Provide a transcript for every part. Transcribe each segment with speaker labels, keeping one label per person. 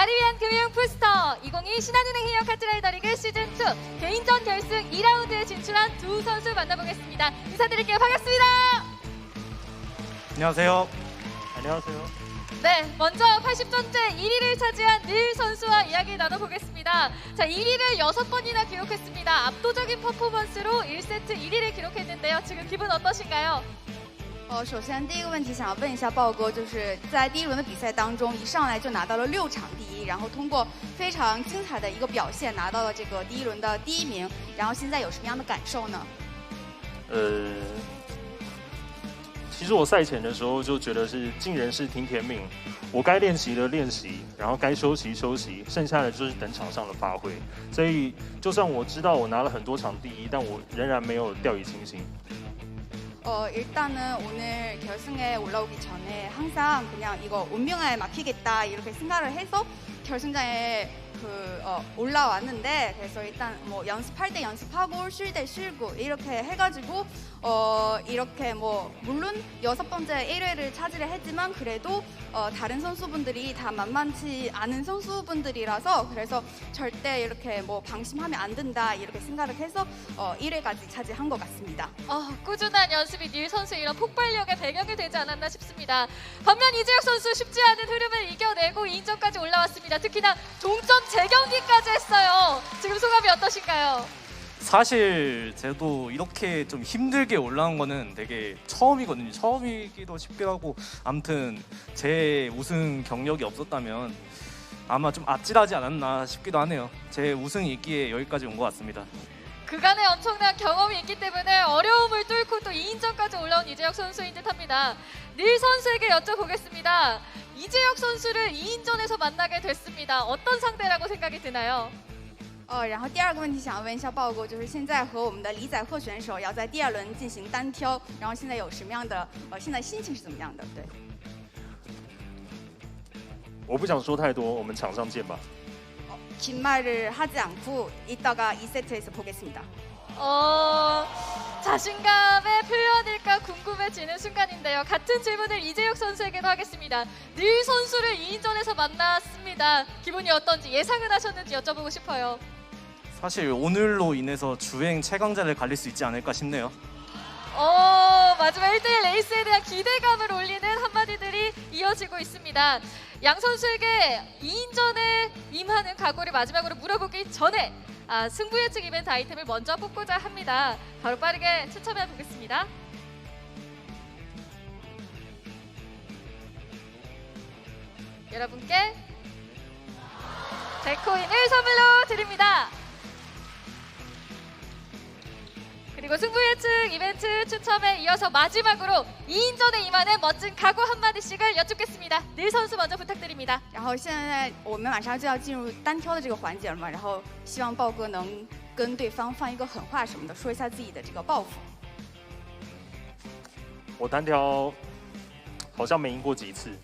Speaker 1: 나를 위한 금융 부스터 2022 신한은행 해영 카트라이더 리그 시즌2 개인전 결승 2라운드에 진출한 두 선수 만나보겠습니다. 인사드릴게요. 반갑습니다.
Speaker 2: 안녕하세요.
Speaker 3: 안녕하세요.
Speaker 1: 네, 먼저 80점째 1위를 차지한 닐 선수와 이야기 나눠보겠습니다. 자, 1위를 6번이나 기록했습니다. 압도적인 퍼포먼스로 1세트 1위를 기록했는데요. 지금 기분 어떠신가요?
Speaker 4: 首先第一个问题想要问一下豹哥，就是在第一轮的比赛当中，一上来就拿到了6场第一，然后通过非常精彩的一个表现拿到了这个第一轮的第1名，然后现在有什么样的感受呢？
Speaker 3: 其实我赛前的时候就觉得是尽人事听天命，我该练习的练习，然后该休息休息，剩下的就是等场上的发挥。所以就算我知道我拿了很多场第一，但我仍然没有掉以轻心。
Speaker 4: 일단은 오늘 결승에 올라오기 전에 항상 그냥 이거 운명에 맡기겠다 이렇게 생각을 해서 결승장에 올라왔는데 그래서 일단 뭐 연습할 때 연습하고 쉴 때 쉬고 이렇게 해가지고 이렇게 뭐 물론 6번째 1회를 차지를 했지만 그래도 다른 선수분들이 다 만만치 않은 선수분들이라서 그래서 절대 이렇게 뭐 방심하면 안 된다 이렇게 생각을 해서 1회까지 차지한 것 같습니다.
Speaker 1: 꾸준한 연습이 닐 선수의 이런 폭발력의 배경이 되지 않았나 싶습니다. 반면 이재혁 선수 쉽지 않은 흐름을 이겨내고 2인전까지 올라왔습니다. 특히나 동점 재경기까지 했어요. 지금 소감이 어떠신가요?
Speaker 2: 사실 저도 이렇게 좀 힘들게 올라온 거는 되게 처음이거든요. 처음이기도 싶기도 하고 아무튼 제 우승 경력이 없었다면 아마 좀 아찔하지 않았나 싶기도 하네요. 제 우승이 있기에 여기까지 온 것 같습니다.
Speaker 1: 그간의 엄청난 경험이 있기 때문에 어려움을 뚫고 또 2인전까지 올라온 이재혁 선수인 듯합니다. 닐 선수에게 여쭤보겠습니다. 이재혁 선수를 2인전에서 만나게 됐습니다. 어떤 상대라고 생각이 드나요?
Speaker 4: 然后第二个问题想要问一下豹哥，就是现在和我们的李宰赫选手要在第2轮进行单挑，然后现在有什么样的现在心情是怎么样的？对。
Speaker 3: 我不想说太多，我们场上见吧。
Speaker 4: 긴 말을 하지 않고 이따가 2세트에서 보겠습니다.
Speaker 1: 자신감의 표현일까 궁금해지는 순간인데요. 같은 질문을 이재혁 선수에게도 하겠습니다. 닐 선수를 2인전에서 만났습니다. 기분이 어떤지 예상은 하셨는지 여쭤보고 싶어요.
Speaker 2: 사실 오늘로 인해서 주행 최강자를 갈릴 수 있지 않을까 싶네요.
Speaker 1: 마지막 1대1 레이스에 대한 기대감을 올리는 한마디들이 이어지고 있습니다. 양 선수에게 2인전에 임하는 각오를 마지막으로 물어보기 전에 승부 예측 이벤트 아이템을 먼저 뽑고자 합니다. 바로 빠르게 추첨해 보겠습니다. 여러분께 데코인을 선물로 드립니다. 그리고 승부 예측 이벤트 추첨에 이어서 마지막으로 2인전에 임하는 멋진 각오 한마디씩을 여쭙겠습니다. 닐 선수 먼저 부탁드립니다.
Speaker 4: 然后现在我们马上就要进入单挑的这个环节了嘛，然后希望豹哥能跟对方放一个狠话什么的，说一下自己的这个抱负。
Speaker 3: 我单挑好像没赢过几次，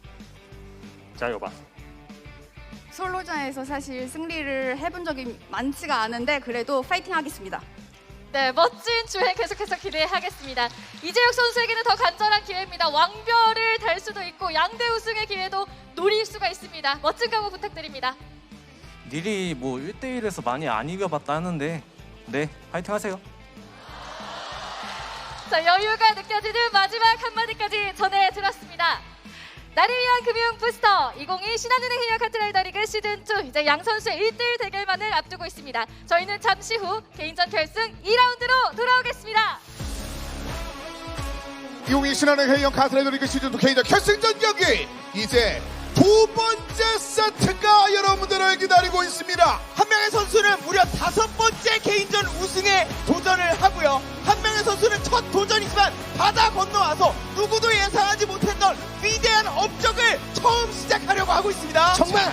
Speaker 3: 加油吧！
Speaker 4: 솔로전에서 사실 승리를 해본 적이 많지가 않은데 그래도 파이팅 하겠습니다.
Speaker 1: 네, 멋진 주행 계속해서 기대하겠습니다. 이재혁 선수에게는 더 간절한 기회입니다. 왕별을 달 수도 있고 양대 우승의 기회도 노릴 수가 있습니다. 멋진 각오 부탁드립니다.
Speaker 2: 닐이 뭐 1대1에서 많이 안 이겨봤다 하는데 네, 파이팅 하세요.
Speaker 1: 자, 여유가 느껴지는 마지막 한마디까지 전해드렸습니다. 나를 위한 금융 부스터 2022 신한은행 해영 카트라이더 리그 시즌2 이제 양 선수의 1대1 대결만을 앞두고 있습니다. 저희는 잠시 후 개인전 결승 2라운드로 돌아오겠습니다.
Speaker 5: 2022 신한은행 해영 카트라이더 리그 시즌2 개인전 결승전 경기 이제 두 번째 세트가 여러분들을 기다리고 있습니다.
Speaker 6: 한 명의 선수는 무려 5번째 개인전 우승에 도전을 하고요. 한 명의 선수는 첫 도전이지만 바다 건너와서 누구도 예상하지 못했던 위대한 업적을 처음 시작하려고 하고 있습니다.
Speaker 7: 정말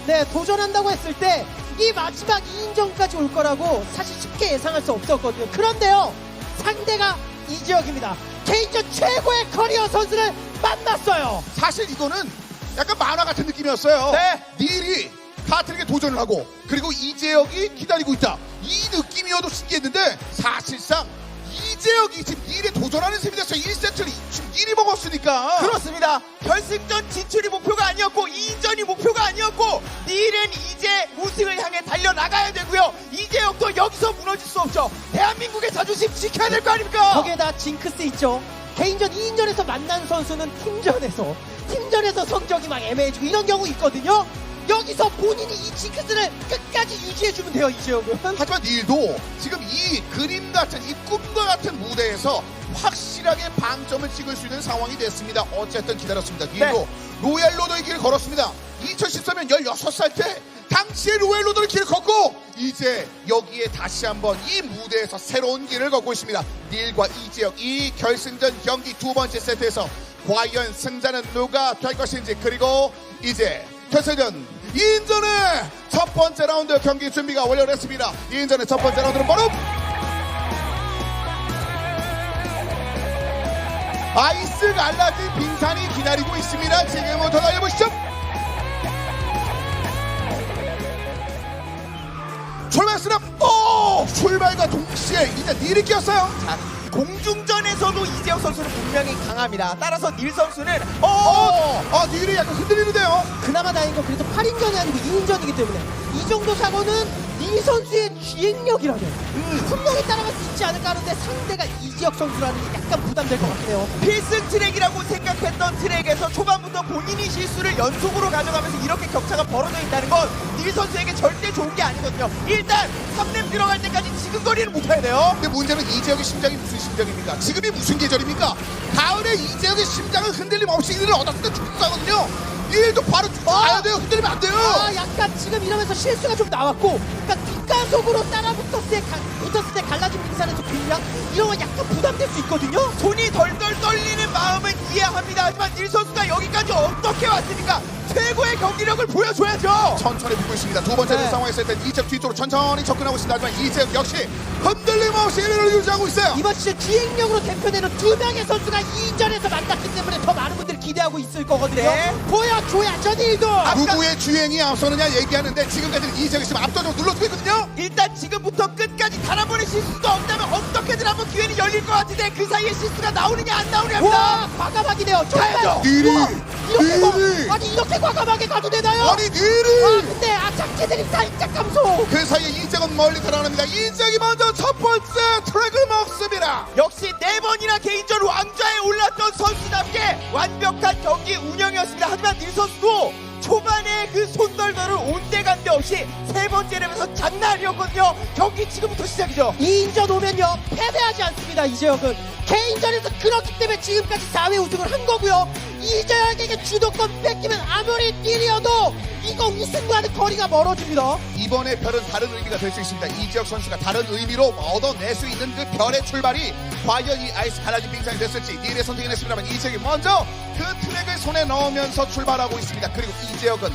Speaker 7: 네 도전한다고 했을 때 이 마지막 2인전까지 올 거라고 사실 쉽게 예상할 수 없었거든요. 그런데요 상대가 이지혁입니다. 개인전 최고의 커리어 선수를 만났어요.
Speaker 5: 사실 이거는 약간 만화 같은 느낌이었어요.
Speaker 6: 네.
Speaker 5: 닐이 카트에게 도전을 하고 그리고 이재혁이 기다리고 있다. 이 느낌이어도 신기했는데 사실상 이재혁이 지금 닐에 도전하는 셈이 됐어요. 1세트를 지금 닐이 먹었으니까.
Speaker 6: 그렇습니다. 결승전 진출이 목표가 아니었고 2인전이 목표가 아니었고 닐은 이제 우승을 향해 달려나가야 되고요. 이재혁도 여기서 무너질 수 없죠. 대한민국의 자존심 지켜야 될 거 아닙니까?
Speaker 7: 거기에다 징크스 있죠. 개인전 2인전에서 만난 선수는 팀전에서 성적이 막 애매해지고 이런 경우 있거든요. 여기서 본인이 이 징크스를 끝까지 유지해주면 돼요, 이재혁은.
Speaker 5: 하지만 닐도 지금 이 그림 같은 이 꿈과 같은 무대에서 확실하게 방점을 찍을 수 있는 상황이 됐습니다. 어쨌든 기다렸습니다. 닐도 로얄 로더의 길을 걸었습니다. 2013년 16살 때 당시의 로얄 로더의 길을 걷고 이제 여기에 다시 한번 이 무대에서 새로운 길을 걷고 있습니다. 닐과 이재혁 이 결승전 경기 두 번째 세트에서 과연 승자는 누가 될 것인지, 그리고 이제 결승전 2인전의 첫 번째 라운드 경기 준비가 완료됐습니다. 2인전의 첫 번째 라운드는 바로 아이스 갈라진 빙산이 기다리고 있습니다. 지금부터 달려보시죠. 출발했으나 출발과 동시에 이제 닐이 끼었어요.
Speaker 6: 자, 공중전에서도 이재혁 선수는 분명히 강합니다. 따라서 닐 선수는
Speaker 5: 닐이 약간 흔들리는데요.
Speaker 7: 그나마 다행인 건 그래도 8인전이 아니고 2인전이기 때문에 이 정도 사고는 닐 선수의 주행력이라면 분명히 따라갈 수 있지 않을까 하는데 상대가 이재혁 선수라는 게 약간 부담될 것 같아요.
Speaker 6: 필승 트랙이라고 생각했던 트랙에서 초반부터 본인이 실수를 연속으로 가져가면서 이렇게 격차가 벌어져 있다는 건 닐 선수에게 절대 좋은 게 아니거든요. 일단 3렙 들어갈 때까지 지근거리를 못해야 돼요.
Speaker 5: 근데 문제는 이재혁의 심장이 무슨 심장입니까? 지금이 무슨 계절입니까? 가을에 이재혁의 심장은 흔들림 없이 1위를 얻었을 때 죽었거든요. 1위도 바로 가야 돼요. 흔들리면 안 돼요.
Speaker 7: 약간 지금 이러면서 실수가 좀 나왔고, 그러니까 뒷가속으로 따라붙었을 때 갈라진 빙산에서 분량 이런 건 약간 부담될 수 있거든요.
Speaker 6: 손이 덜덜 떨리는 마음은 이해합니다. 하지만 닐 선수가 여기까지 어떻게 왔습니까? 최고의 경기력을 보여줘야죠.
Speaker 5: 천천히 붙고 있습니다. 두 번째 상황에서 일단 이재혁 뒤쪽으로 천천히 접근하고 있습니다. 하지만 이재혁 역시 흔들림 없이 1위를 유지하고 있어요.
Speaker 7: 이번 시즌 주행력으로 대표되는 두 명의 선수가 2인전에서 만났기 때문에 더 많은 분들이 기대하고 있을 거거든요.
Speaker 6: 네.
Speaker 7: 보여줘야죠, 닐도.
Speaker 5: 누구의 주행이 앞서느냐 얘기하는데 지금까지는 이재혁이 지금 압도적으로 눌러주고 있거든요.
Speaker 6: 일단 지금부터 끝까지 단 한 번의 실수도 없다면 어떻게든 한번 기회는 열릴 것 같은데 그 사이에 실수가 나오느냐 안 나오느냐입니다.
Speaker 7: 와, 과감하기네요.
Speaker 6: 가야죠.
Speaker 5: 닐이
Speaker 7: 아니 이렇게 과감하게 가도 되나요?
Speaker 5: 아니 닐이
Speaker 7: 근데 착지들이 살짝 감소.
Speaker 5: 그 사이에 이재혁은 멀리 달아납니다. 이재혁이 먼저 첫 번째 트랙을 먹습니다.
Speaker 6: 역시 4번이나 개인전 왕좌에 올랐던 선수답게 완벽한 경기 운영이었습니다. 하지만 닐 선수도 초반에 그 손덜덜을 온데간데 없이 세 번째 랩에서 장난 아니었거든요. 경기 지금부터 시작이죠.
Speaker 7: 2인전 오면요 패배하지 않습니다. 이재혁은 개인전에서 그렇기 때문에 지금까지 4회 우승을 한 거고요. 이재혁에게 주도권 뺏기면 아무리 닐이어도 이거 우승과는 거리가 멀어집니다.
Speaker 5: 이번에 별은 다른 의미가 될 수 있습니다. 이재혁 선수가 다른 의미로 얻어낼 수 있는 그 별의 출발이 과연 이 아이스 갈라진 빙산이 됐을지 닐의 선택이 됐습니다만 이재혁이 먼저 그 트랙을 손에 넣으면서 출발하고 있습니다. 그리고 이재혁은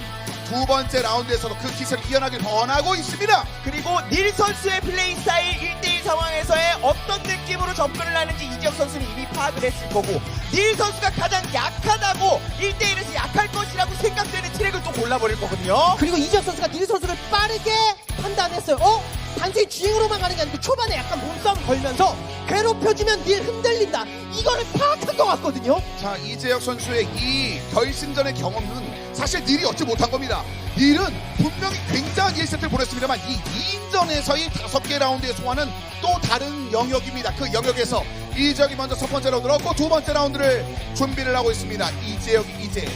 Speaker 5: 두 번째 라운드에서도 그 기세를 이어나길 원하고 있습니다.
Speaker 6: 그리고 닐 선수의 플레이 스타일 1대1 상황에서의 어떤 느낌으로 접근을 하는지 이재혁 선수는 이미 파악을 했을 거고 닐 선수가 가장 약하다고 1대1에서 약할 것이라고 생각되는 트랙을 또 골라버릴 거거든요.
Speaker 7: 그리고 이재혁 선수가 닐 선수를 빠르게 판단했어요. 단순히 주행으로만 가는 게 아니고 초반에 약간 몸싸움 걸면서 괴롭혀주면 닐 흔들린다. 이거를 파악한 것 같거든요.
Speaker 5: 자, 이재혁 선수의 이 결승전의 경험은 사실 닐이 얻지 못한 겁니다. 닐은 분명히 굉장한 1세트를 보냈습니다만 이 2인전에서의 5개 라운드의 소화는 또 다른 영역입니다. 그 영역에서 이재혁이 먼저 첫 번째 라운드를 얻고 두 번째 라운드를 준비를 하고 있습니다. 이재혁이 이제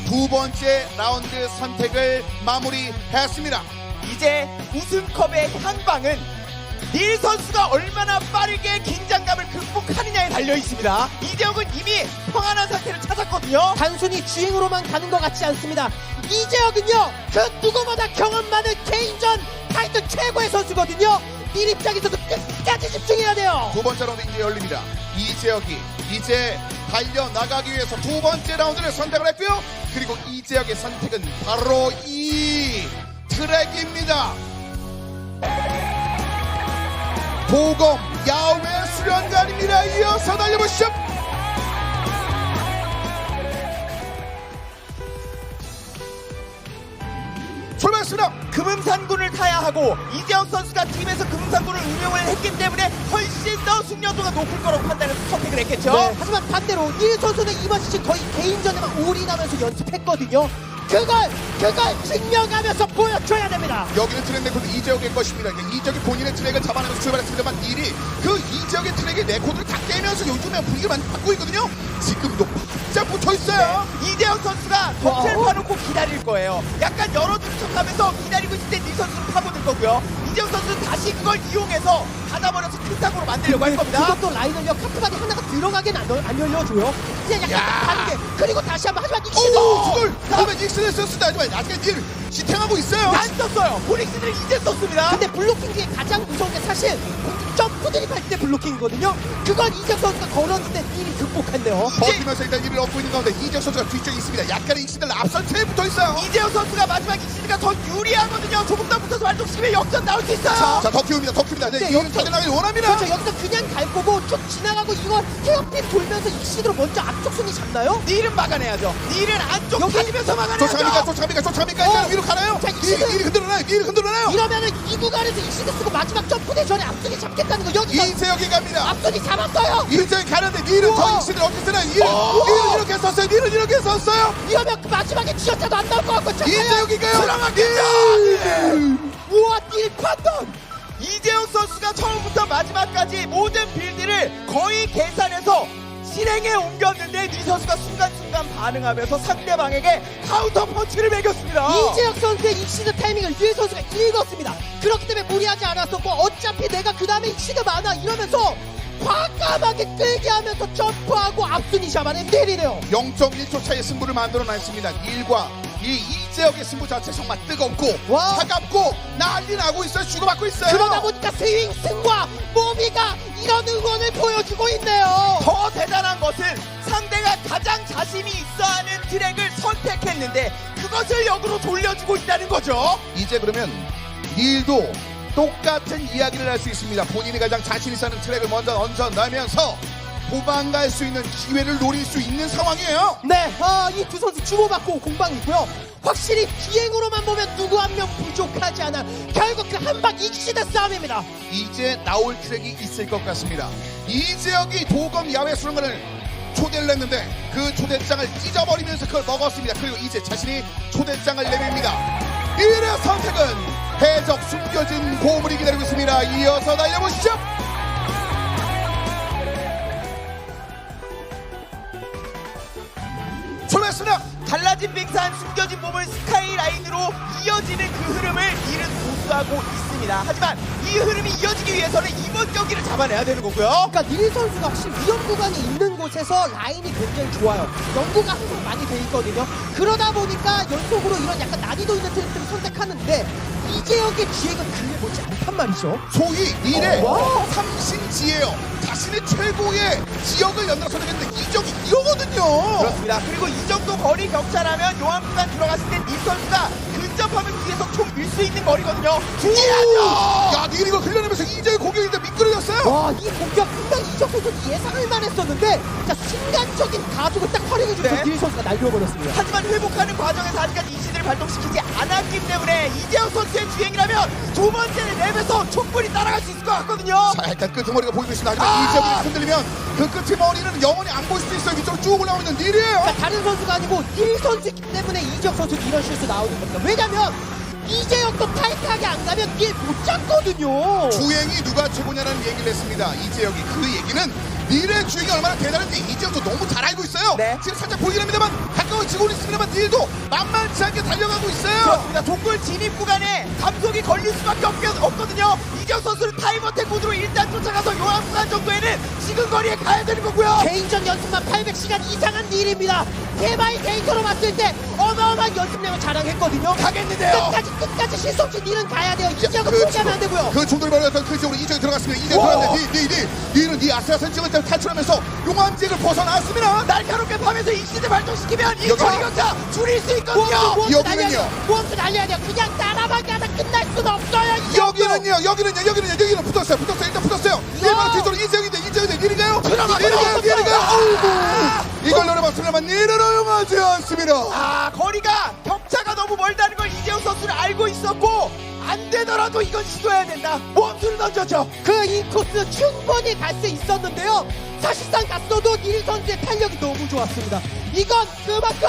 Speaker 5: 두 번째 라운드 선택을 마무리했습니다.
Speaker 6: 이제 우승컵의 향방은 닐 선수가 얼마나 빠르게 긴장감을 극복하느냐에 달려 있습니다. 이재혁은 이미 평안한 상태를 찾았거든요.
Speaker 7: 단순히 주행으로만 가는 것 같지 않습니다. 이재혁은요 그 누구보다 경험 많은 개인전 타이틀 최고의 선수거든요. 닐 입장에서도 끝까지 집중해야 돼요.
Speaker 5: 두 번째 라운드 이제 열립니다. 이재혁이 이제 달려나가기 위해서 두 번째 라운드를 선택을 했고요. 그리고 이재혁의 선택은 바로 이 트랙입니다. 보검 야외 수련관입니다. 이어서 달려보시죠. 출발했습니다.
Speaker 6: 금음산군을 타야 하고 이재혁 선수가 팀에서 금음산군을 운영을 했기 때문에 훨씬 더 숙련도가 높을 거라고 판단해서 선택을 했겠죠.
Speaker 7: 하지만 반대로 닐 선수는 이번 시즌 거의 개인전에만 올인하면서 연습했거든요. 그걸 증명하면서 보여줘야 됩니다.
Speaker 5: 여기는 트랙 레코드 이재욱의 것입니다. 이재욱이 본인의 트랙을 잡아내면서 출발했습니다만 닐이 그 이재욱의 트랙의 레코드를 다 깨면서 요즘에 분위기를 많이 바꾸고 있거든요. 지금도 바짝 붙어있어요.
Speaker 6: 이재영 선수가 덫을 파놓고 기다릴 거예요. 약간 열어둔 척하면서 기다리고 있을 때 니 선수는 파고들 거고요. 이재영 선수는 다시 그걸 이용해서 닫아버려서 큰 사고로 만들려고 할 겁니다.
Speaker 7: 그것도 라인을요 카트바디 하나가 들어가긴 안 열려줘요. 그냥 약간
Speaker 5: 야.
Speaker 7: 다르게 그리고 다시 한번 하지만
Speaker 5: 오,
Speaker 7: 익시도
Speaker 5: 그걸 그러면 익스를 썼습니다. 하지만 아직 닐 지탱하고 있어요.
Speaker 6: 안 썼어요. 포닉스를 이제 썼습니다.
Speaker 7: 근데 블로킹 중에 가장 무서운 게 사실 점프 드립할 때 블로킹이거든요. 그걸 이재혁 선수가 걸었는데 미리 극복했네요.
Speaker 5: 버티면서 일단 1위를 얻고 있는 가운데 이재욱 선수가 뒤쪽에 있습니다. 약간의 익스들 앞선 채에 붙어있어요.
Speaker 6: 이재영 선수가 마지막 익시드가 더 유리하거든요. 조금 더 붙어서 발동시키면 역전 나올 수 있어요.
Speaker 5: 자, 더 키웁니다. 더 키웁니다.
Speaker 7: 네,
Speaker 5: 이윤 타격나길 원합니다.
Speaker 7: 그렇죠. 여기서 그냥 갈 거고 쭉 지나가고 이걸 헤어핀 돌면서 익시드로 먼저 앞쪽 순위 잡나요?
Speaker 6: 닐은 막아내야죠. 닐은 안쪽
Speaker 7: 여기-
Speaker 6: 다니면서
Speaker 5: 쫓아갑니까?
Speaker 6: 막아내야죠.
Speaker 5: 쫓아갑니까? 일단 위로 가나요?
Speaker 7: 자, 익시드.
Speaker 5: 닐이 흔들어나요. 닐이 흔들어나요.
Speaker 7: 이러면은 이 구간에서 익시드 쓰고 마지막 점프 대전에 앞순위 잡겠다는 거 여기서
Speaker 5: 이재욱이 갑니다.
Speaker 7: 앞순위 잡았어요.
Speaker 5: 이재욱이 가는데 닐은 저
Speaker 7: 우와.
Speaker 5: 익스들 어떻게 쓰나요? 닐은 이렇게 썼어요. 닐은 이렇게 썼어요.
Speaker 7: 이러면 그 마지막에 지어차도 안 나올 것 같고
Speaker 5: 이재욱인가요?
Speaker 7: 우와 딜 판단.
Speaker 6: 이재영 선수가 처음부터 마지막까지 모든 빌드를 거의 계산해서 실행에 옮겼는데 니 선수가 순간순간 반응하면서 상대방에게 카운터 펀치를 매겼습니다.
Speaker 7: 이재혁 선수의 익시드 타이밍을 유해 선수가 읽었습니다. 그렇기 때문에 무리하지 않았었고 어차피 내가 그 다음에 익시드 많아 이러면서 과감하게 끌게 하면서 점프하고 앞순위 잡아낸 딜이네요.
Speaker 5: 0.1초 차의 승부를 만들어냈습니다. 닐과 이 이재욱의 승부 자체 정말 뜨겁고
Speaker 7: 와.
Speaker 5: 차갑고 난리 나고 있어요. 주고받고 있어요.
Speaker 7: 그러다 보니까 스윙 승과 모비가 이런 응원을 보여주고 있네요.
Speaker 6: 더 대단한 것은 상대가 가장 자신이 있어하는 트랙을 선택했는데 그것을 역으로 돌려주고 있다는 거죠.
Speaker 5: 이제 그러면 닐도 똑같은 이야기를 할 수 있습니다. 본인이 가장 자신 있어 하는 트랙을 먼저 얹어내면서 도망갈 수 있는 기회를 노릴 수 있는 상황이에요.
Speaker 7: 네, 이 두 선수 주고받고 공방이고요. 확실히 비행으로만 보면 누구 한 명 부족하지 않아 결국 그 한방 익시드 싸움입니다.
Speaker 5: 이제 나올 트랙이 있을 것 같습니다. 이재욱이 도검 야외 수련관을 초대를 했는데 그 초대장을 찢어버리면서 그걸 먹었습니다. 그리고 이제 자신이 초대장을 내밉니다. 이의 선택은 해적 숨겨진 보물이 기다리고 있습니다. 이어서 달려보시죠. 출발했습니다.
Speaker 6: 갈라진 빙산 숨겨진 몸을 스카이라인으로 이어지는 그 흐름을 닐은 고수하고 있습니다. 하지만 이 흐름이 이어지기 위해서는 이번 경기를 잡아내야 되는 거고요.
Speaker 7: 그러니까 닐 선수가 확실히 위험 구간이 있는 곳에서 라인이 굉장히 좋아요. 연구가 항상 많이 돼 있거든요. 그러다 보니까 연속으로 이런 약간 난이도 있는 트랙들을 선택하는데 이재혁의 기획은 그게 못지 않단 말이죠.
Speaker 5: 소위 닐의
Speaker 7: 와.
Speaker 5: 삼신지예요. 자신의 최고의 지역을 연달아 선택했는데 이적이 이거거든요.
Speaker 6: 그렇습니다. 그리고 이 정도 거리 격차라면 요한 구간 들어갔을 때 닐 선수가 근접하면 뒤에서 총 밀 수 있는 거리거든요. 중요하죠.
Speaker 5: 야, 닐 이거 흘려내면서 이재의 공격인데 미끄러졌어요.
Speaker 7: 와, 이 공격 분명히 이적 선수 예상할 만했었는데 자, 순간적인 가속을 딱 활용해주면서
Speaker 6: 네.
Speaker 7: 닐 선수가 날려버렸습니다.
Speaker 6: 하지만 회복하는 과정에서 아직까지 이 시대를 발동시키지 않았기 때문에 이재영 선수의 주행이라면 두 번째 랩에서 충분히 따라갈 수 있을 것 같거든요.
Speaker 5: 자, 일단 끄트머리가 보이고 있습니다. 하지만 이재욱이 흔들리면 그 끄트머리는 영원히 안 보일 수도 있어요. 위쪽으로 쭉 올라오고 있는 닐이에요.
Speaker 7: 그러니까 다른 선수가 아니고 닐 선수이기 때문에 이적 선수는 이런 실수 나오는 겁니다. 왜냐면 이재혁도 타이트하게 안 가면 닐 못 잡거든요.
Speaker 5: 주행이 누가 최고냐는 얘기를 했습니다. 이재혁이 그 얘기는 닐의 주행이 얼마나 대단한지 이재혁도 너무 잘 알고 있어요.
Speaker 6: 네.
Speaker 5: 지금 살짝 보이긴 합니다만 가까워지고는 있습니다만 닐도 만만치 않게 달려가고 있어요.
Speaker 6: 그렇습니다. 동굴 진입 구간에 감속이 걸릴 수밖에 없거든요. 이재영 선수는 타임어택 모드로 일단 쫓아가서 요한 구간 정도에는 지금 거리에 가야 되는 거고요.
Speaker 7: 개인전 연습만 800시간 이상한 닐입니다. 대바이 데이터로 봤을 때 어마어마한 연습량을 자랑했거든요.
Speaker 6: 가겠는데요.
Speaker 7: 끝까지 실수 없이 닐은 가야 돼요. 이재혁은
Speaker 5: 그
Speaker 7: 포기하면 안 되고요.
Speaker 5: 그 총돌이 벌어졌던 그 지역으로 이재혁이 들어갔습니다. 이재혁이 들어갔는데 닐은 이 아슬아슬 지역을 탈출하면서 용암지역을 벗어났습니다.
Speaker 6: 날카롭게 파면서 이 시대 발동시키면 이
Speaker 5: 여기-
Speaker 6: 거리 격차 줄일 수 있거든요.
Speaker 5: 여기는요.
Speaker 7: 무엇도 날려야 돼요. 그냥 따라만 가다 끝날 수는 없어요. 이정도.
Speaker 5: 여기는 붙었어요. 일단 붙었어요. 일반 뒤쪽으로 이재혁인데 닐인가요?
Speaker 6: 들어가요.
Speaker 5: 어이구. 이걸 노려봤습니다만 닐은 허용하지 않습니다.
Speaker 6: 아, 거리가 격차가 너무 멀다는 걸 이재영 선수는 알고 있었고 안 되더라도 이건 시도해야 된다. 몸수를 던졌죠.
Speaker 7: 그 인코스 충분히 갈 수 있었는데요. 사실상 갔어도 닐 선수의 탄력이 너무 좋았습니다. 이건 그만큼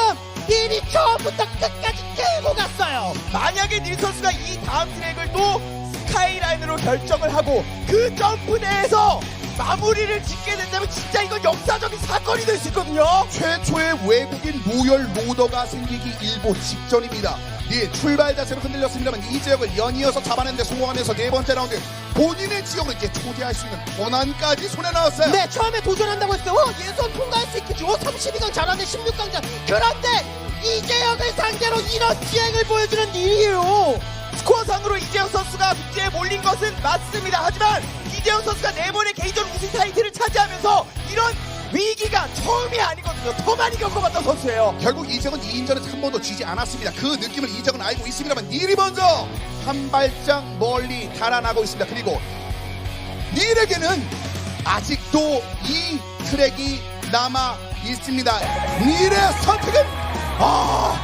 Speaker 7: 닐이 처음부터 끝까지 끌고 갔어요.
Speaker 6: 만약에 닐 선수가 이 다음 트랙을 또 스카이라인으로 결정을 하고 그 점프 내에서 마무리를 짓게 된다면 진짜 이건 역사적인 사건이 될 수 있거든요.
Speaker 5: 최초의 외국인 로열 로더가 생기기 일보 직전입니다. 예, 출발 자체로 흔들렸습니다만 이 지역을 연이어서 잡아내는데 성공하면서 네 번째 라운드 본인의 지역으로 이제 초대할 수 있는 권한까지 손에 넣었어요.
Speaker 7: 네, 처음에 도전한다고 했어요. 예선 통과할 수 있겠지. 32강 잘하네, 16강전. 그런데 이재혁을 상대로 이런 지행을 보여주는 닐이에요.
Speaker 6: 스코어상으로 이재영 선수가 문제에 몰린 것은 맞습니다. 하지만 이재영 선수가 4번의 개인전 우승 타이틀을 차지하면서 이런 위기가 처음이 아니거든요. 더 많이 겪어봤던 선수예요.
Speaker 5: 결국 이정은 2인전에서 한 번도 지지 않았습니다. 그 느낌을 이정은 알고 있습니다만 닐이 먼저 한 발짝 멀리 달아나고 있습니다. 그리고 닐에게는 아직도 이 트랙이 남아 있습니다. 닐의 선택은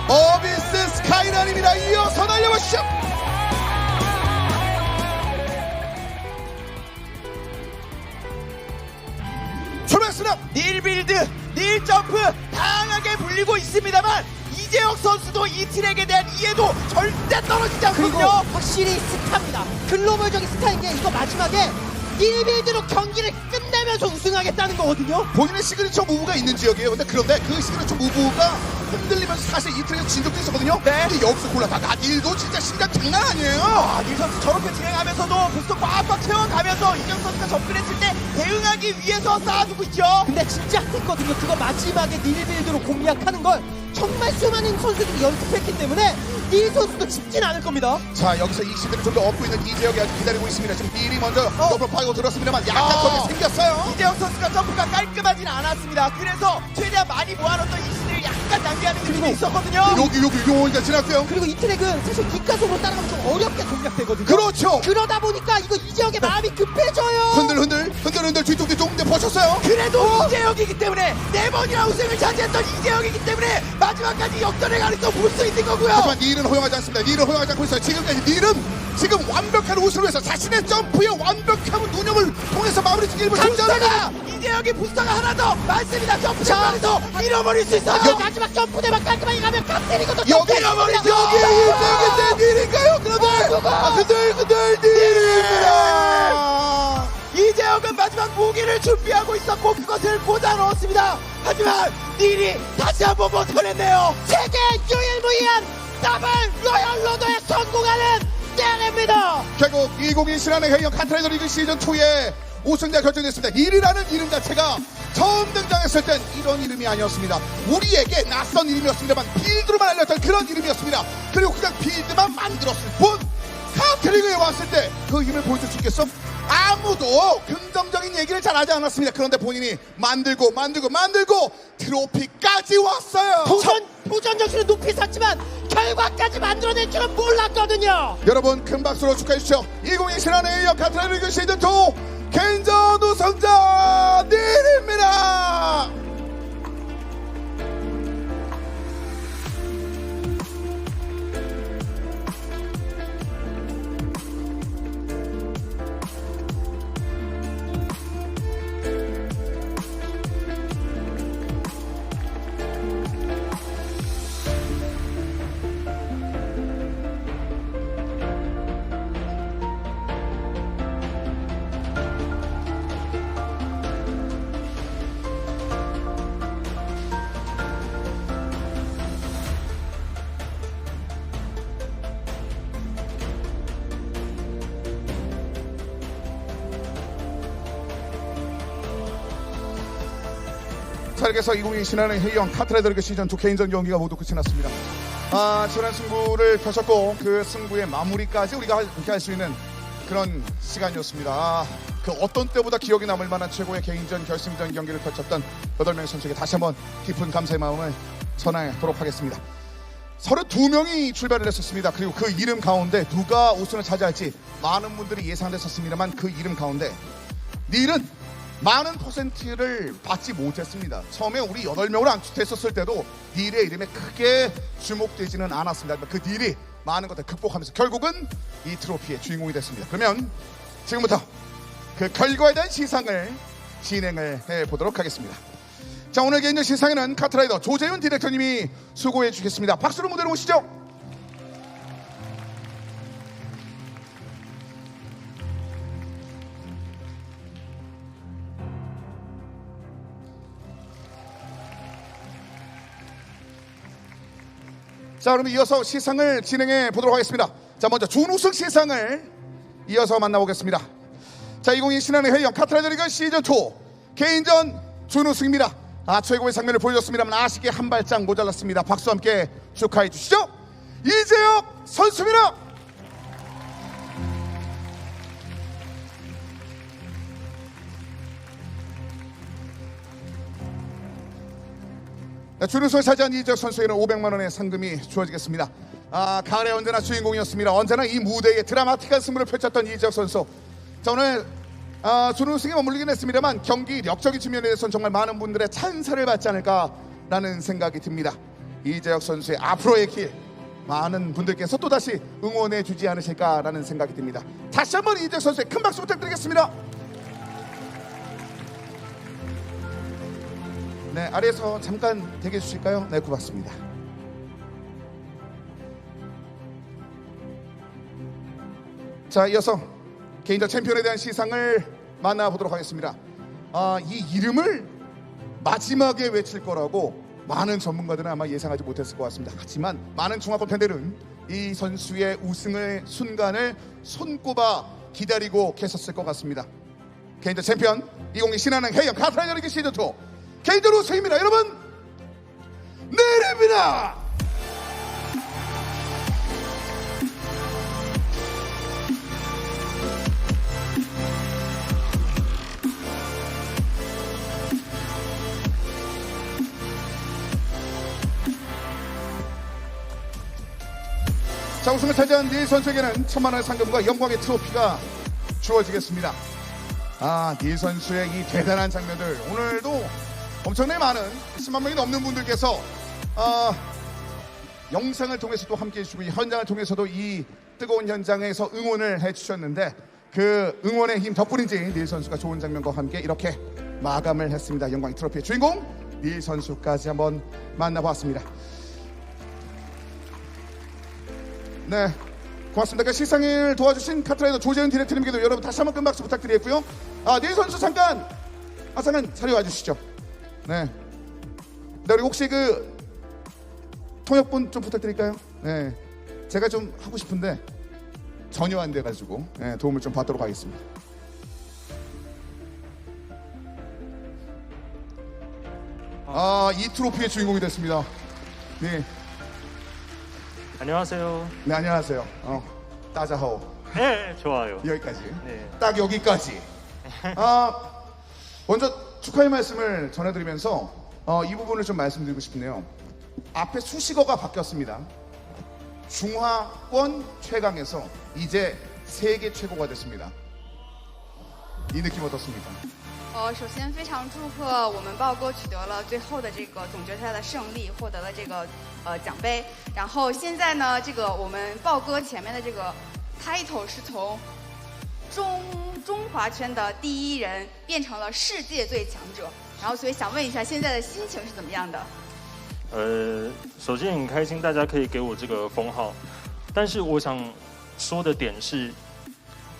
Speaker 5: 어비스 스카이라인입니다. 이어서 달려보시죠. 출발했습니다.
Speaker 6: 닐 빌드, 닐 점프 다양하게 불리고 있습니다만 이재혁 선수도 이 트랙에 대한 이해도 절대 떨어지지
Speaker 7: 그리고
Speaker 6: 않거든요.
Speaker 7: 확실히 스타입니다. 글로벌적인 스타인 게 이거 마지막에 닐빌드로 경기를 끝내면서 우승하겠다는 거거든요.
Speaker 5: 본인의 시그니처 무브가 있는 지역이에요. 그런데 그 시그니처 무브가 흔들리면서 사실 이 트랙에서 진 적도 있었거든요.
Speaker 6: 네.
Speaker 5: 근데 여기서 골라다가 닐도 진짜 심장 장난 아니에요.
Speaker 6: 닐 선수 저렇게 진행하면서도 부스터 꽉꽉 채워가면서 이재혁 선수가 접근했을 때 대응하기 위해서 쌓아두고 있죠.
Speaker 7: 근데 진짜 했거든요. 그거 마지막에 닐빌드로 공략하는 걸 정말 수많은 선수들이 연습했기 때문에 닐 선수도 쉽진 않을 겁니다.
Speaker 5: 자, 여기서 이 시드를 좀 더 얻고 있는 이재혁이 아직 기다리고 있습니다. 지금 닐이 먼저 더블 파이고 들었습니다만 약간 적이 생겼어요.
Speaker 6: 이재혁 선수가 점프가 깔끔하진 않았습니다. 그래서 최대한 많이 모아놓던 이 시드를 약간 낭비하는 느낌이 있었거든요.
Speaker 5: 여기 요기가 지났고요.
Speaker 7: 그리고 이 트랙은 사실 뒷가속으로 따라가면 좀 어렵게 공략되거든요.
Speaker 5: 그렇죠.
Speaker 7: 그러다 보니까 이거 이재혁의 마음이 급해져요.
Speaker 5: 흔들 뒤쪽 근데 버텼어요.
Speaker 6: 그래도 이재혁이기 때문에 4번이나 우승을 차지했던 이재혁이기 때문에 마지막까지 역전의 가능성 볼 수 있는 거고요.
Speaker 5: 하지만 닐은 허용하지 않습니다. 닐은 허용하지 않고 있어요. 지금까지 닐은 지금 완벽한 우승을 위해서 자신의 점프의 완벽한 운영을 통해서 마무리 짓기 일부
Speaker 6: 부스터가 이재혁이 부스터가 하나 더 많습니다. 점프 잘해서 잃어버릴 수 있어요.
Speaker 7: 마지막 점프대만 깔끔하게 가면 kap테리거든.
Speaker 5: 여기
Speaker 6: 잃어버리죠.
Speaker 5: 여기 닐인가요? 그런데 흔들 닐입니다.
Speaker 6: 이재혁은 마지막 무기를 준비하고 있었고 그것을 꽂아 넣었습니다. 하지만 닐이 다시 한번 버텨냈네요.
Speaker 7: 세계 유일무이한 더블 로열 로더에 성공하는 때입니다.
Speaker 5: 결국 2021 신한의 회영 카트라이더 리그 시즌 2의 우승자 결정됐습니다. 닐이라는 이름 자체가 처음 등장했을 땐 이런 이름이 아니었습니다. 우리에게 낯선 이름이었습니다만 빌드로만 알렸던 그런 이름이었습니다. 그리고 그냥 빌드만 만들었을 뿐 카트리그에 왔을 때 그 힘을 보여줄 수 있겠어? 아무도 긍정적인 얘기를 잘 하지 않았습니다. 그런데 본인이 만들고 트로피까지 왔어요.
Speaker 7: 도전 정신을 높이 샀지만 결과까지 만들어낼 줄은 몰랐거든요.
Speaker 5: 여러분 큰 박수로 축하해 주시죠. 2020 신한의 회영 카트라이더 리그 시즌 2 개인전 우승자 닐입니다. 자, 이렇게 해서 2020 신한의 회영 카트라이더 리그 시즌 2 개인전 경기가 모두 끝이 났습니다. 치열한 승부를 펼쳤고 그 승부의 마무리까지 우리가 함께 할 수 있는 그런 시간이었습니다. 그 어떤 때보다 기억에 남을 만한 최고의 개인전 결승전 경기를 펼쳤던 8명의 선수에게 다시 한번 깊은 감사의 마음을 전하도록 하겠습니다. 32명이 출발을 했었습니다. 그리고 그 이름 가운데 누가 우승을 차지할지 많은 분들이 예상됐었습니다만 그 이름 가운데 닐은 많은 퍼센트를 받지 못했습니다. 처음에 우리 8명으로 안됐었을 때도 닐의 이름에 크게 주목되지는 않았습니다. 그 닐이 많은 것들 극복하면서 결국은 이 트로피의 주인공이 됐습니다. 그러면 지금부터 그 결과에 대한 시상을 진행을 해보도록 하겠습니다. 자, 오늘 개인전 시상에는 카트라이더 조재윤 디렉터님이 수고해 주시겠습니다. 박수로 무대로 오시죠. 자, 그럼 이어서 시상을 진행해 보도록 하겠습니다. 자, 먼저 준우승 시상을 이어서 만나보겠습니다. 자, 2022 신한의 회영 카트라이더 리그 시즌2 개인전 준우승입니다. 최고의 장면을 보여줬습니다만 아쉽게 한 발짝 모자랐습니다. 박수 함께 축하해 주시죠. 이재혁 선수입니다. 네, 준우승을 차지한 이재혁 선수에게는 500만 원의 상금이 주어지겠습니다. 가을에 언제나 주인공이었습니다. 언제나 이 무대에 드라마틱한 승부를 펼쳤던 이재혁 선수. 자, 오늘 준우승에 머물리긴 했습니다만 경기력적인 측면에 대해서는 정말 많은 분들의 찬사를 받지 않을까라는 생각이 듭니다. 이재혁 선수의 앞으로의 길 많은 분들께서 또다시 응원해 주지 않으실까라는 생각이 듭니다. 다시 한번 이재혁 선수의 큰 박수 부탁드리겠습니다. 네, 아래에서 잠깐 대기해 주실까요? 네, 고맙습니다. 자, 이어서 개인전 챔피언에 대한 시상을 만나보도록 하겠습니다. 이 이름을 마지막에 외칠 거라고 많은 전문가들은 아마 예상하지 못했을 것 같습니다. 하지만 많은 중화권 팬들은 이 선수의 우승의 순간을 손꼽아 기다리고 계셨을 것 같습니다. 개인전 챔피언 2022 신한은행 해영 카트라이더 리그 시즌2 개인전 우승입니다. 여러분, 내립니다. 자, 우승을 차지한 닐 선수에게는 1000만 원의 상금과 영광의 트로피가 주어지겠습니다. 닐 선수의 이 대단한 장면들, 오늘도 엄청나게 많은 10만 명이 넘는 분들께서 영상을 통해서도 함께해 주시고 이 현장을 통해서도 이 뜨거운 현장에서 응원을 해주셨는데 그 응원의 힘 덕분인지 닐 선수가 좋은 장면과 함께 이렇게 마감을 했습니다. 영광의 트로피의 주인공 닐 선수까지 한번 만나보았습니다. 네, 고맙습니다. 그 시상을 도와주신 카트라이더 조재윤 디렉터님께도 여러분 다시 한번 큰 박수 부탁드리겠고요. 닐 선수 잠깐 자리 와주시죠. 네, 우리 혹시 그 통역분 좀 부탁드릴까요? 네, 제가 좀 하고 싶은데 전혀 안 돼가지고 도움을 좀 받도록 하겠습니다. 이 트로피의 주인공이 됐습니다. 네.
Speaker 3: 안녕하세요.
Speaker 5: 네, 안녕하세요. 따자하오.
Speaker 3: 네, 좋아요.
Speaker 5: 여기까지.
Speaker 3: 네.
Speaker 5: 딱 여기까지. 먼저 축하의 말씀을 전해드리면서 이 부분을 좀 말씀드리고 싶네요. 앞에 수식어가 바뀌었습니다. 중화권 최강에서 이제 세계 최고가 됐습니다. 이 느낌 어떻습니까?
Speaker 4: 首先非常祝贺我们豹哥取得了最后的这个总决赛的胜利，获得了这个奖杯。然后现在呢，这个我们豹哥前面的这个 title 是从中华圈的第一人变成了世界最强者。然后所以想问一下，现在的心情是怎么样的？
Speaker 3: 首先很开心大家可以给我这个封号，但是我想说的点是，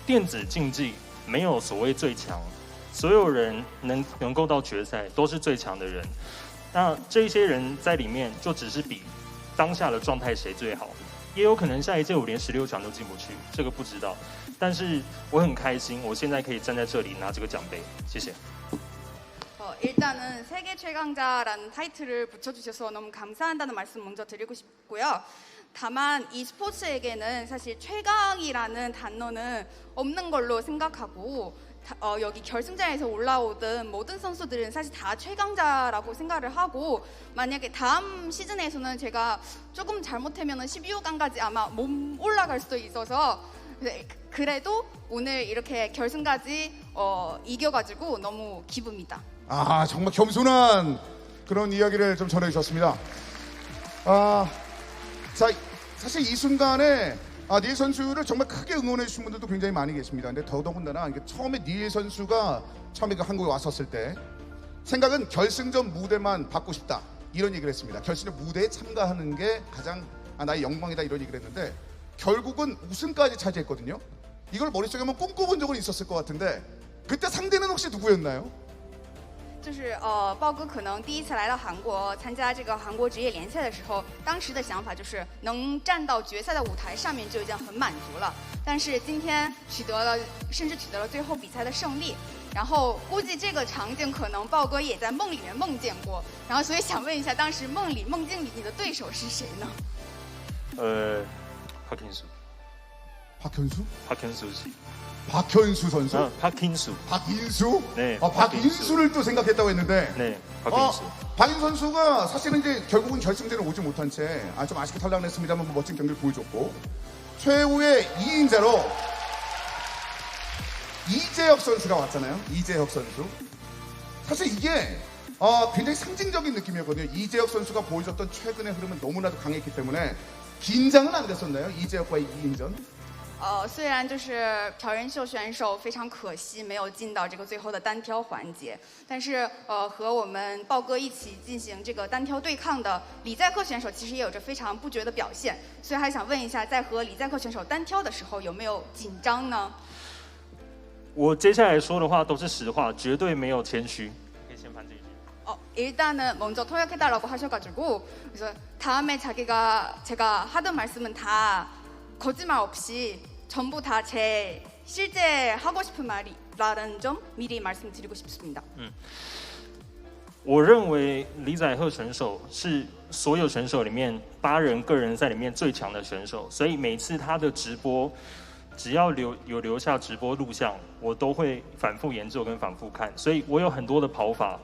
Speaker 3: 电子竞技没有所谓最强。所有人能够到决赛都是最强的人，那这些人在里面就只是比当下的状态谁最好，也有可能下一届我连16强都进不去，这个不知道。但是我很开心，我现在可以站在这里拿这个奖杯，谢谢。
Speaker 4: 일단은 세계 최강자라는 타이틀을 붙여주셔서 너무 감사한다는 말씀 먼저 드리고 싶고요. 다만 이 스포츠에게는 사실 최강이라는 단어는 없는 걸로 생각하고 여기 결승전에서 올라오던 모든 선수들은 사실 다 최강자라고 생각을 하고 만약에 다음 시즌에서는 제가 조금 잘못하면 12호강까지 아마 못 올라갈 수도 있어서 그래도 오늘 이렇게 결승까지 이겨가지고 너무 기쁩니다.
Speaker 5: 정말 겸손한 그런 이야기를 좀 전해주셨습니다. 자, 사실 이 순간에 닐 선수를 정말 크게 응원해 주신 분들도 굉장히 많이 계십니다. 근데 더더군다나 처음에 닐 선수가 처음에 그 한국에 왔었을 때 생각은 결승전 무대만 받고 싶다 이런 얘기를 했습니다. 결승전 무대에 참가하는 게 가장 나의 영광이다 이런 얘기를 했는데 결국은 우승까지 차지했거든요. 이걸 머릿속에 한번 꿈꿔본 적은 있었을 것 같은데 그때 상대는 혹시 누구였나요?
Speaker 4: 就是豹哥可能第一次来到韩国参加这个韩国职业联赛的时候，当时的想法就是能站到决赛的舞台上面就已经很满足了。但是今天甚至取得了最后比赛的胜利，然后估计这个场景可能豹哥也在梦里面梦见过，然后所以想问一下，当时梦境里你的对手是谁呢？
Speaker 3: 박현수.
Speaker 5: 박현수?
Speaker 3: 박현수 씨.
Speaker 5: 박현수 선수?
Speaker 3: 박인수.
Speaker 5: 박인수?
Speaker 3: 네.
Speaker 5: 박인수를 또 생각했다고 했는데.
Speaker 3: 네, 박인수.
Speaker 5: 박인수 선수가 사실은 이제 결국은 결승전에 오지 못한 채 좀 아쉽게 탈락을 했습니다만 뭐 멋진 경기를 보여줬고 최후의 2인자로 이재혁 선수가 왔잖아요. 이재혁 선수. 사실 이게 굉장히 상징적인 느낌이었거든요. 이재혁 선수가 보여줬던 최근의 흐름은 너무나도 강했기 때문에 긴장은 안 됐었나요? 이재혁과의 2인전?
Speaker 4: 虽然就是朴仁秀选手非常可惜没有进到这个最后的单挑环节，但是和我们豹哥一起进行这个单挑对抗的李在克选手其实也有着非常不绝的表现，所以还想问一下，在和李在克选手单挑的时候有没有紧张呢？
Speaker 3: 我接下来说的话都是实话，绝对没有谦虚。可以先翻这一句。
Speaker 4: 일단은 먼저 통역해달라고 하셔가지고 그래서 다음에 제가 하던 말씀은 다 거짓말 없이 전부 다 제 실제 하고 싶은 말이라는 점 미리 말씀드리고 싶습니다.
Speaker 3: 我认为李载赫选手是所有选手里面8人个人赛里面最强的选手，所以每次他的直播，只要有留下直播录像，我都会反复研究跟反复看，所以我有很多的跑法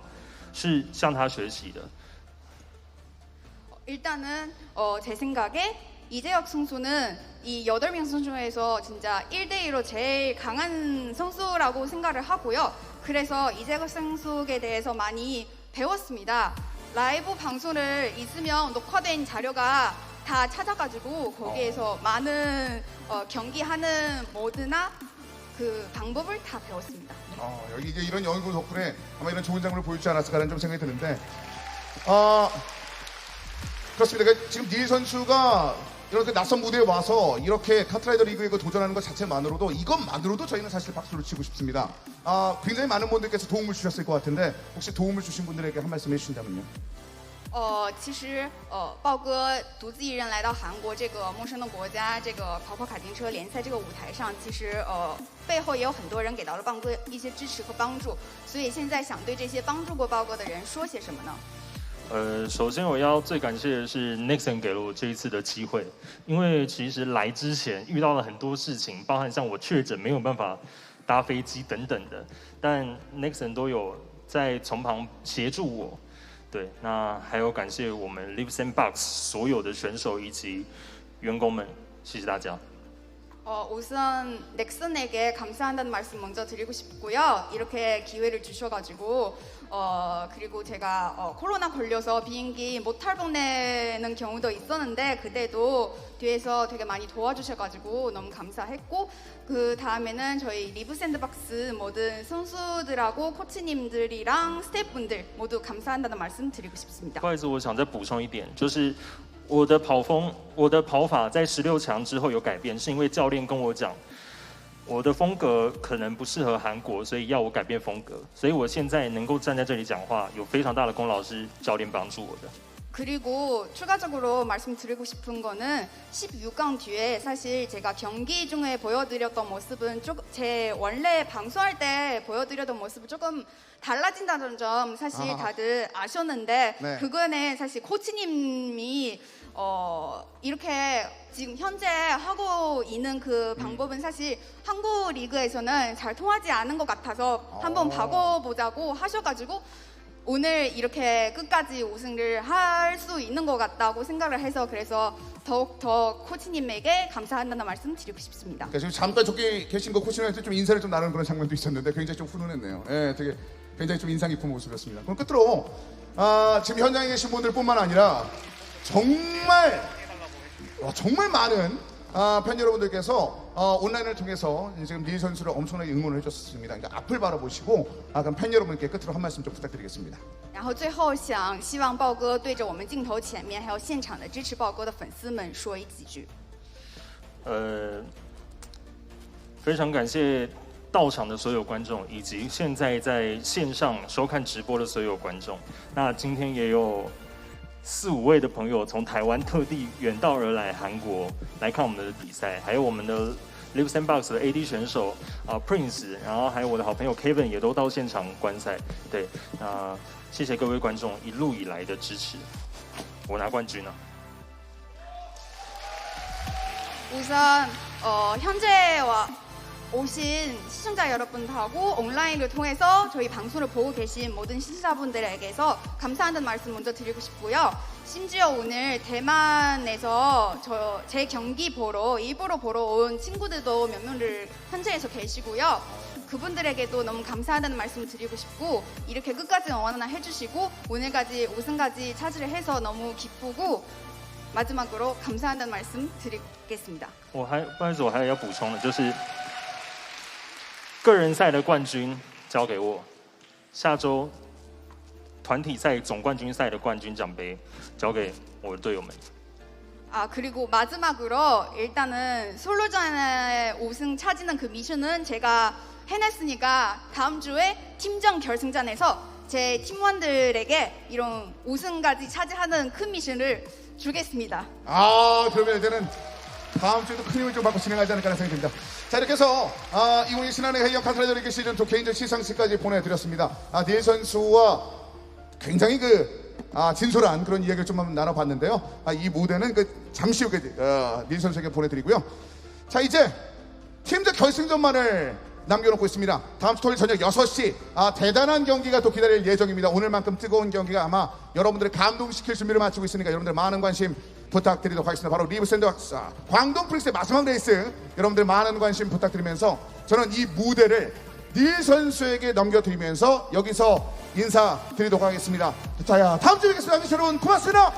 Speaker 3: 是向他学习的。
Speaker 4: 일단은 제 생각에 이재혁 선수는 이 8명 선수 중에서 진짜 1대1로 제일 강한 선수라고 생각을 하고요. 그래서 이재혁 선수에 대해서 많이 배웠습니다. 라이브 방송을 있으면 녹화된 자료가 다 찾아가지고 거기에서 많은 경기하는 모드나 그 방법을 다 배웠습니다.
Speaker 5: 여기 이제 이런 연구 덕분에 아마 이런 좋은 장면을 보여주지 않았을까라는 좀 생각이 드는데 그렇습니다. 지금 닐 선수가 이렇게 낯선 무대에 와서 이렇게 카트라이더 리그에 도전하는 것 자체만으로도 이것만으로도 저희는 사실 박수를 치고 싶습니다. 굉장히 많은 분들께서 도움을 주셨을 것 같은데 혹시 도움을 주신 분들에게 한 말씀 해주신다면요.
Speaker 4: 其实豹哥独自一人来到韩国这个陌生的国家，这个跑跑卡丁车联赛这个舞台上，其实背后也有很多人给到了豹哥一些支持和帮助。所以现在想对这些帮助过豹哥的人说些什么呢？
Speaker 3: 首先我要最感谢的是 Nixon 给了我这一次的机会，因为其实来之前遇到了很多事情，包含像我确诊没有办法搭飞机等等的，但 Nixon 都有在从旁协助我。对，那还有感谢我们 Live Sandbox 所有的选手以及员工们，谢谢大家。
Speaker 4: 우선 넥슨에게 감사한다는 말씀 먼저 드리고 싶고요. 이렇게 기회를 주셔가지고 그리고 제가 코로나 걸려서 비행기 못 탈보내는 경우도 있었는데 그때도 뒤에서 되게 많이 도와주셔가지고 너무 감사했고 그 다음에는 저희 리브 샌드박스 모든 선수들하고 코치님들이랑 스태프분들 모두 감사한다는 말씀 드리고 싶습니다.
Speaker 3: 不好意思，我想再补充一点，就是我的跑法在16强之后有改变，是因为教练跟我讲，我的风格可能不适合韩国，所以要我改变风格。所以我现在能够站在这里讲话，有非常大的功劳是教练帮助我的。
Speaker 4: 그리고 추가적으로 말씀드리고 싶은 거는 16강 뒤에 사실 제가 경기 중에 보여드렸던 모습은 제 원래 방송할 때 보여드렸던 모습은 조금 달라진다는 점 사실 다들 아셨는데
Speaker 5: 네.
Speaker 4: 그거는 사실 코치님이 이렇게 지금 현재 하고 있는 그 방법은 사실 한국 리그에서는 잘 통하지 않은 것 같아서 한번 바꿔보자고 하셔가지고 오늘 이렇게 끝까지 우승을 할 수 있는 것 같다고 생각을 해서 그래서 더욱 더 코치님에게 감사한다는 말씀 드리고 싶습니다.
Speaker 5: 지금 잠깐 저기 계신 거 코치님한테 좀 인사를 좀 나누는 그런 장면도 있었는데 굉장히 좀 훈훈했네요. 예, 되게 굉장히 좀 인상 깊은 모습이었습니다. 그럼 끝으로 지금 현장에 계신 분들뿐만 아니라 정말 많은 팬 여러분들께서 온라인을 통해서 지금 리 선수를 엄청나게 응원을 해줬습니다. 그러니까 앞을 바라보시고 그럼 팬 여러분께 끝으로 한 말씀 좀 부탁드리겠습니다.
Speaker 4: 然后最后希望豹哥对着我们镜头前面还有现场的支持豹哥的粉丝们说几句。
Speaker 3: 非常感谢到场的所有观众，以及现在在线上收看直播的所有观众。那今天也有4、5位的朋友从台湾特地远道而来韩国来看我们的比赛，还有我们的 Live Sandbox 的 AD 选手Prince， 然后还有我的好朋友 Kevin 也都到现场观赛。对，谢谢各位观众一路以来的支持，我拿冠军了。
Speaker 4: 우선 현재 오신 시청자 여러분하고 온라인을 통해서 저희 방송을 보고 계신 모든 시청자분들에게서 감사하다는 말씀 먼저 드리고 싶고요. 심지어 오늘 대만에서 제 경기 보러 일부러 보러 온 친구들도 몇 명을 현재에서 계시고요. 그분들에게도 너무 감사하다는 말씀을 드리고 싶고 이렇게 끝까지 응원을 해주시고 오늘까지 우승까지 차지를 해서 너무 기쁘고 마지막으로 감사하다는 말씀 드리겠습니다.
Speaker 3: 不好意思，我还要补充的，就是个人赛的冠军交给我，下周团体赛总冠军赛的冠军奖杯交给我的队友们。
Speaker 4: 그리고 마지막으로 일단은 솔로전의 우승 차지는 그 미션은 제가 해냈으니까 다음 주에 팀전 결승전에서 제 팀원들에게 이런 우승까지 차지하는 큰 미션을 주겠습니다.
Speaker 5: 그러면 이제는 다음 주에도 큰 힘을 좀 받고 진행하지 않을까 생각이 듭니다. 자, 이렇게 해서 2020 신한은행 해영 카트라이더 시즌2 개인전 시상식까지 보내드렸습니다. 닐 선수와 굉장히 진솔한 그런 이야기를 좀 한번 나눠봤는데요. 이 무대는 잠시 후에 닐 선수에게 보내드리고요. 자, 이제 팀전 결승전만을 남겨놓고 있습니다. 다음 주 토요일 저녁 6시 대단한 경기가 또 기다릴 예정입니다. 오늘만큼 뜨거운 경기가 아마 여러분들을 감동시킬 준비를 마치고 있으니까 여러분들 많은 관심 부탁드리도록 하겠습니다. 바로 리브 샌드박스 광동 프린스의 마지막 레이스 여러분들 많은 관심 부탁드리면서 저는 이 무대를 닐 선수에게 넘겨드리면서 여기서 인사드리도록 하겠습니다. 자, 다음 주에 뵙겠습니다. 여러분 고맙습니다.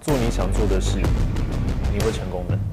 Speaker 8: 做你想做的事，你会成功的。